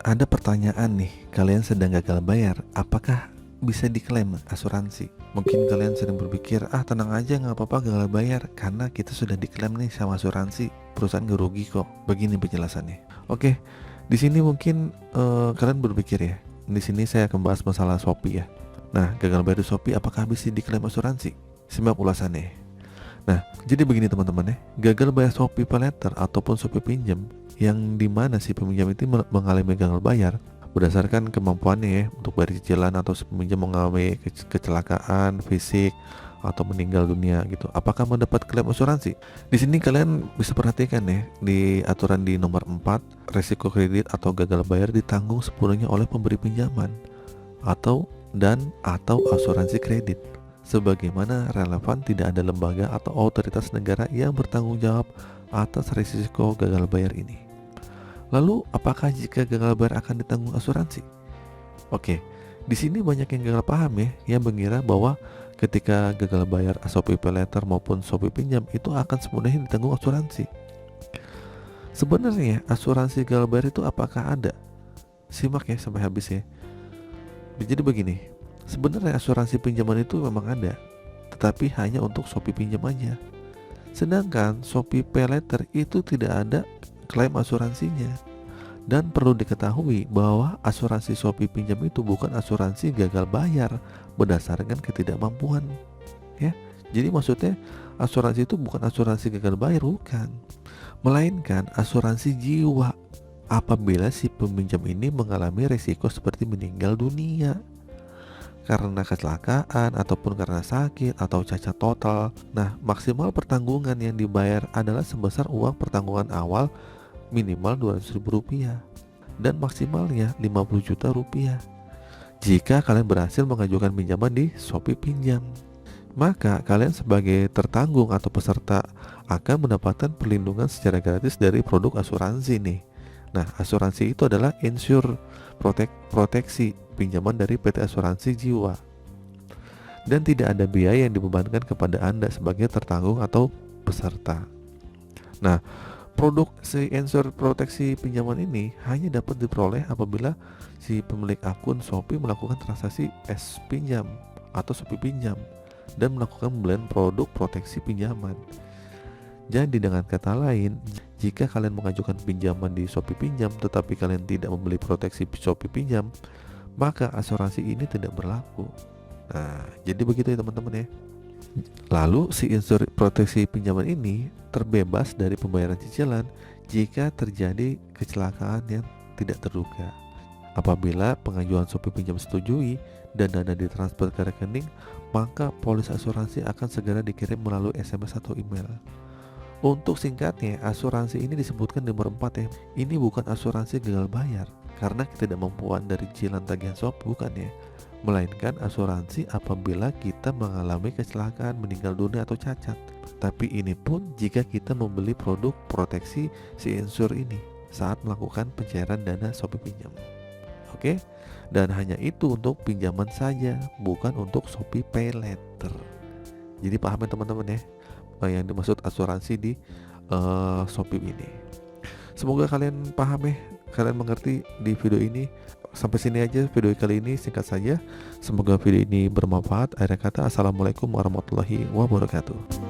ada pertanyaan nih, kalian sedang gagal bayar, apakah bisa diklaim asuransi? Mungkin kalian sering berpikir, tenang aja nggak apa-apa gagal bayar, karena kita sudah diklaim nih sama asuransi, perusahaan nggak rugi kok. Begini penjelasannya. Oke, di sini mungkin kalian berpikir ya, di sini saya akan bahas masalah Shopee ya. Nah, gagal bayar di Shopee apakah bisa diklaim asuransi? Simak ulasannya. Nah, jadi begini teman-teman ya, gagal bayar Shopee Paylater ataupun Shopee Pinjam yang dimana si peminjam itu mengalami gagal bayar berdasarkan kemampuannya ya untuk bayar cicilan, atau si peminjam mengalami kecelakaan fisik atau meninggal dunia gitu. Apakah mendapat klaim asuransi? Di sini kalian bisa perhatikan ya, di aturan di nomor 4, resiko kredit atau gagal bayar ditanggung sepenuhnya oleh pemberi pinjaman atau asuransi kredit. Sebagaimana relevan, tidak ada lembaga atau otoritas negara yang bertanggung jawab atas risiko gagal bayar ini. Lalu, apakah jika gagal bayar akan ditanggung asuransi? Oke, di sini banyak yang gagal paham ya, yang mengira bahwa ketika gagal bayar Shopee Paylater maupun Shopee Pinjam itu akan sepenuhnya ditanggung asuransi. Sebenarnya asuransi gagal bayar itu apakah ada? Simak ya sampai habis ya. Jadi begini, sebenarnya asuransi pinjaman itu memang ada, tetapi hanya untuk Shopee Pinjam aja. Sedangkan Shopee Paylater itu tidak ada klaim asuransinya. Dan perlu diketahui bahwa asuransi Shopee Pinjam itu bukan asuransi gagal bayar berdasarkan ketidakmampuan ya. Jadi maksudnya asuransi itu bukan asuransi gagal bayar, bukan, melainkan asuransi jiwa apabila si peminjam ini mengalami risiko seperti meninggal dunia karena kecelakaan ataupun karena sakit atau cacat total. Nah, maksimal pertanggungan yang dibayar adalah sebesar uang pertanggungan awal minimal Rp200.000 dan maksimalnya Rp50 juta jika kalian berhasil mengajukan pinjaman di Shopee Pinjam. Maka kalian sebagai tertanggung atau peserta akan mendapatkan perlindungan secara gratis dari produk asuransi nih. Nah, asuransi itu adalah proteksi pinjaman dari PT Asuransi Jiwa, dan tidak ada biaya yang dibebankan kepada Anda sebagai tertanggung atau peserta. Nah, produk si insur proteksi pinjaman ini hanya dapat diperoleh apabila si pemilik akun Shopee melakukan transaksi pinjam atau Shopee Pinjam dan melakukan pembelian produk proteksi pinjaman. Jadi dengan kata lain, jika kalian mengajukan pinjaman di Shopee Pinjam tetapi kalian tidak membeli proteksi Shopee Pinjam, maka asuransi ini tidak berlaku. Nah, jadi begitu ya teman-teman ya. Lalu si insur proteksi pinjaman ini terbebas dari pembayaran cicilan jika terjadi kecelakaan yang tidak terduga. Apabila pengajuan Shopee Pinjam setujui dan dana ditransfer ke rekening, maka polis asuransi akan segera dikirim melalui SMS atau email. Untuk singkatnya, asuransi ini disebutkan di nomor 4 ya. Ini bukan asuransi gagal bayar karena ketidakmampuan dari cicilan tagihan Shopee, bukan ya, melainkan asuransi apabila kita mengalami kecelakaan, meninggal dunia atau cacat. Tapi ini pun jika kita membeli produk proteksi si insur ini saat melakukan pencairan dana Shopee Pinjam. Oke? Dan hanya itu untuk pinjaman saja, bukan untuk Shopee Paylater. Jadi paham ya teman-teman ya, yang dimaksud asuransi di Shopee ini. Semoga kalian paham ya, kalian mengerti di video ini. Sampai sini aja video kali ini, singkat saja. Semoga video ini bermanfaat. Akhir kata, assalamualaikum warahmatullahi wabarakatuh.